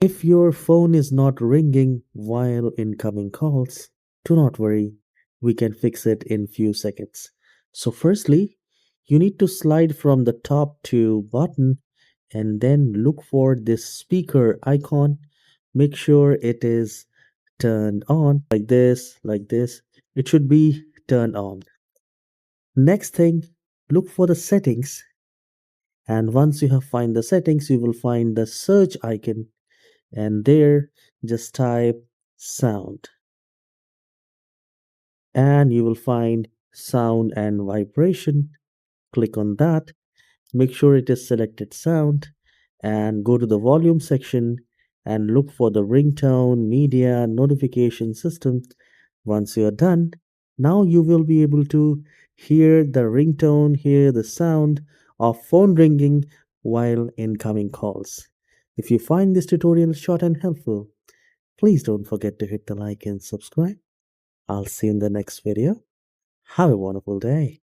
If your phone is not ringing while incoming calls, do not worry, we can fix it in few seconds. So firstly, you need to slide from the top to bottom and then look for this speaker icon. Make sure it is turned on like this. It should be turned on. Next thing, look for the settings, and once you have find the settings, you will find the search icon, and there just type sound, and you will find sound and vibration. Click on that, make sure it is selected sound, and go to the volume section and look for the ringtone media notification system. Once you are done, now you will be able to hear the ringtone, hear the sound of phone ringing while incoming calls. If you find this tutorial short and helpful, please don't forget to hit the like and subscribe. I'll see you in the next video. Have a wonderful day.